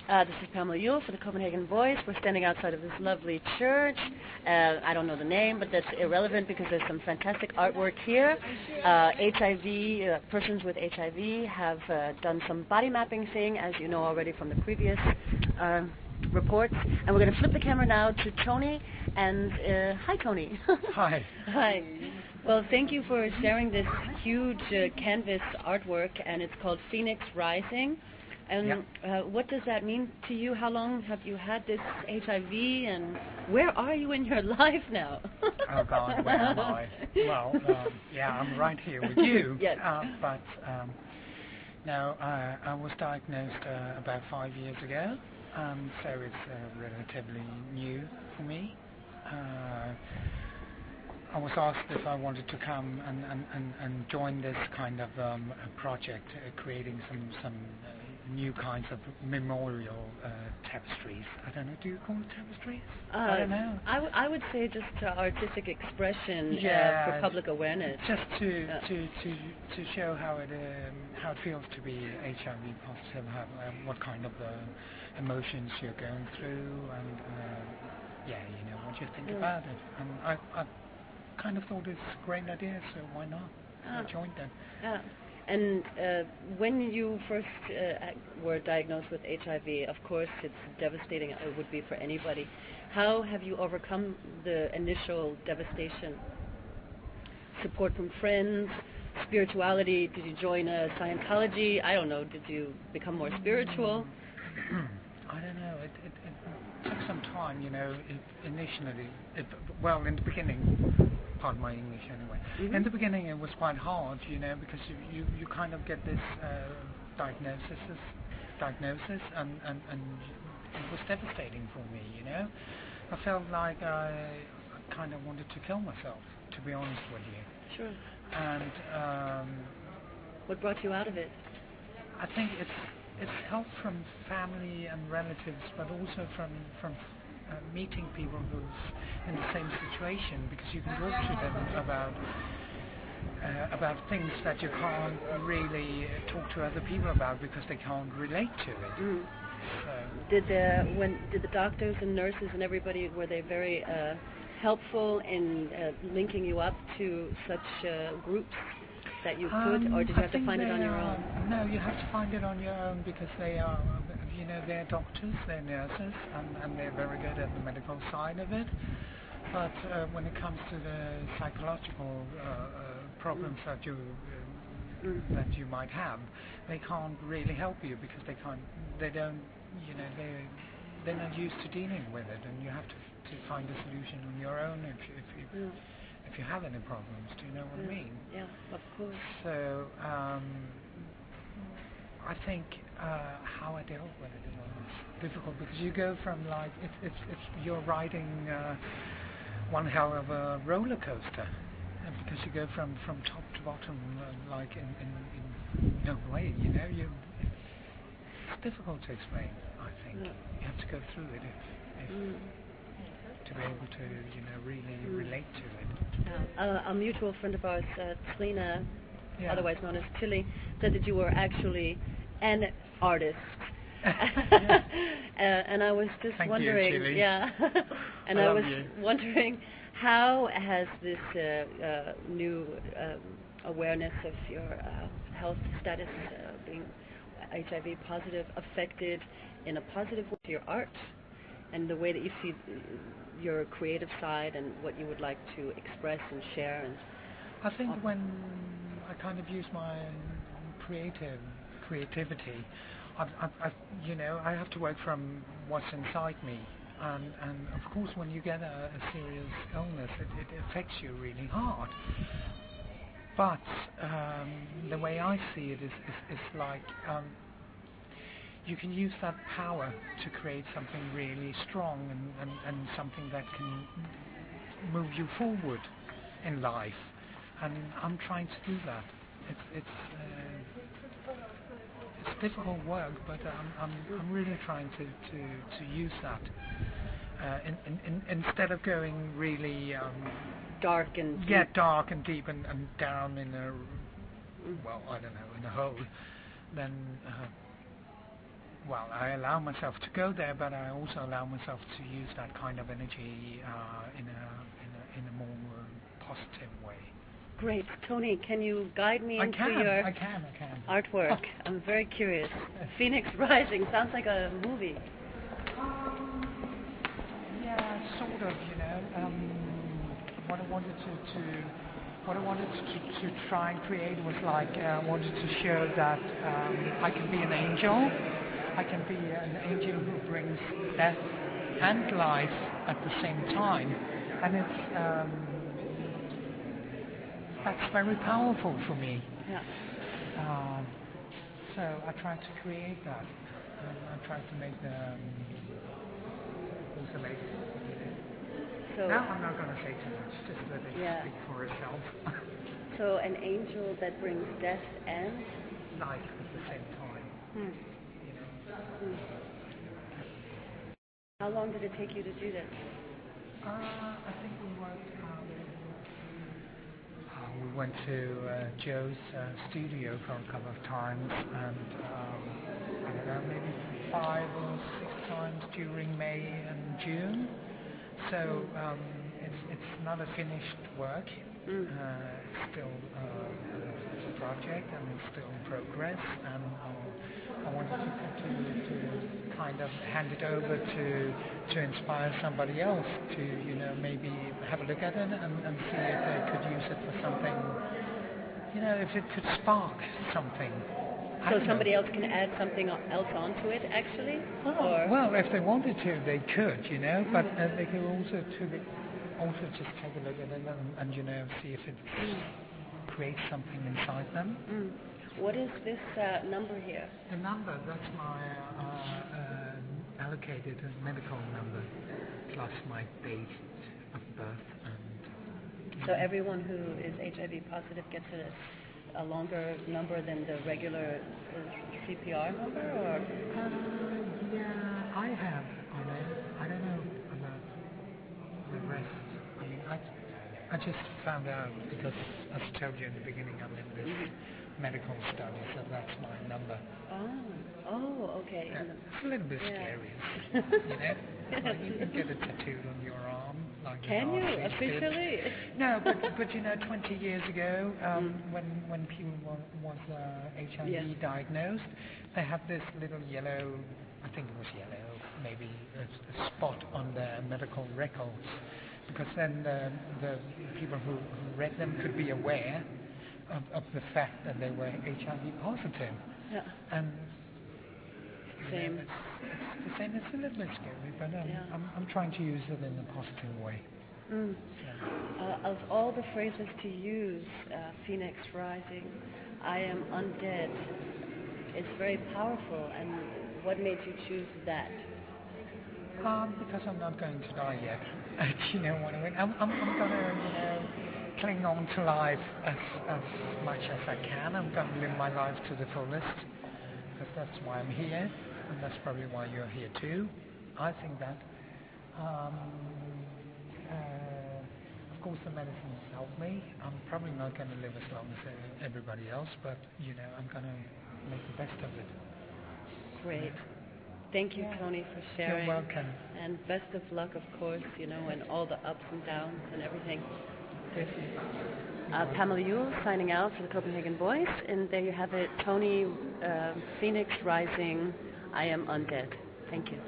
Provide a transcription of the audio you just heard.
This is Pamela Yule for the Copenhagen Voice. We're standing outside of this lovely church. I don't know the name, but that's irrelevant because there's some fantastic artwork here. Persons with HIV have done some body mapping thing, as you know already from the previous reports. And we're going to flip the camera now to Tony. And hi, Tony. Hi. Hi. Well, thank you for sharing this huge canvas artwork, and it's called Phoenix Rising. And what does that mean to you? How long have you had this HIV, and where are you in your life now? Oh God, where am I? Well, I'm right here with you. Yes. No, I was diagnosed about 5 years ago, so it's relatively new for me. I was asked if I wanted to come and join this kind of project, creating some new kinds of memorial tapestries. I don't know, do you call it tapestries? I don't know. I would say just artistic expression for public awareness. Just to show how it feels to be HIV positive, what kind of emotions you're going through, and what you think about it. And I kind of thought it's a great idea, so why not? I joined them. Yeah. And when you first were diagnosed with HIV, of course it's devastating, it would be for anybody. How have you overcome the initial devastation? Support from friends, spirituality, did you join Scientology? I don't know, did you become more spiritual? I don't know, it took some time, initially, in the beginning. Pardon my English anyway. Mm-hmm. In the beginning it was quite hard, because you kind of get this diagnosis and it was devastating for me, I felt like I kind of wanted to kill myself, to be honest with you. Sure. And what brought you out of it? I think it's help from family and relatives, but also from meeting people who's in the same situation, because you can talk to them about things that you can't really talk to other people about because they can't relate to it. Mm. So. Did the doctors and nurses and everybody, were they very helpful in linking you up to such groups that you could, or did you have to find it on your own? No, you have to find it on your own, because they are, they're doctors, they're nurses, and they're very good at the medical side of it. But when it comes to the psychological problems that you might have, they can't really help you, because they're not used to dealing with it, and you have to find a solution on your own if you have any problems. Do you know what I mean? Yeah, of course. So I think how I dealt with it was difficult, because you go from it's you're riding one hell of a roller coaster, because you go from top to bottom in no way, it's difficult to explain. I think you have to go through it to be able to really relate to it. A mutual friend of ours, Trina, otherwise known as Tilly, said that you were actually an artist. And I was just wondering, and I was wondering, how has this new awareness of your health status, being HIV positive, affected in a positive way your art and the way that you see your creative side and what you would like to express and share? And I think when I kind of use my creativity, I have to work from what's inside me, and of course when you get a serious illness, it affects you really hard. But the way I see it is like you can use that power to create something really strong and something that can move you forward in life, and I'm trying to do that. It's difficult work, but I'm really trying to use that instead of going really dark and deep and down in a in a hole. Then well, I allow myself to go there, but I also allow myself to use that kind of energy in a more positive way. Great. Tony, can you guide me into your I can. artwork? I'm very curious. Phoenix Rising sounds like a movie. Yeah, sort of, what I wanted to try and create was like, I wanted to show that I can be an angel. I can be an angel who brings death and life at the same time. And that's very powerful for me. Yeah. So I tried to create that. I tried to make the So now I'm not going to say too much, just let it speak for itself. So an angel that brings death and life at the same time. How long did it take you to do this? I think we went to Joe's studio for a couple of times, and I don't know, maybe 5 or 6 times during May and June. So it's not a finished work. It's still a project, and it's still in progress. And I wanted to kind of hand it over to inspire somebody else to maybe have a look at it and see if they could use it for something. If it could spark something. So somebody else can add something else onto it, actually? Well, if they wanted to, they could, but they could also just take a look at it and see if it creates something inside them. What is this number here? The number, that's my allocated medical number, plus my date of birth. So everyone who is HIV positive gets a longer number than the regular CPR number, or? Yeah, I have on it. I don't know about the rest. I mean, I just found out because, as I told you in the beginning, I'm in this medical study, so that's my number. Oh, okay. Yeah, it's a little bit scary, Like you can get a tattoo on your arm, like can you officially? No, but 20 years ago, when people was HIV diagnosed, they had this little yellow, I think it was yellow, maybe a spot on their medical records, because then the people who read them could be aware of the fact that they were HIV positive. Yeah. And same. It's the same. It's a little bit scary, but I'm trying to use it in a positive way. Of all the phrases to use, Phoenix Rising, I am undead, it's very powerful. And what made you choose that? Because I'm not going to die yet. You know what I mean? I'm going to, cling on to life as much as I can. I'm going to live my life to the fullest, because that's why I'm here, and that's probably why you're here too. I think that. Of course, the medicines help me. I'm probably not going to live as long as everybody else, but I'm going to make the best of it. Great. Thank you, Tony, for sharing. You're welcome. And best of luck, of course, and all the ups and downs and everything. Pamela Yule signing out for the Copenhagen Voice, and there you have it, Tony, Phoenix Rising, I am undead. Thank you.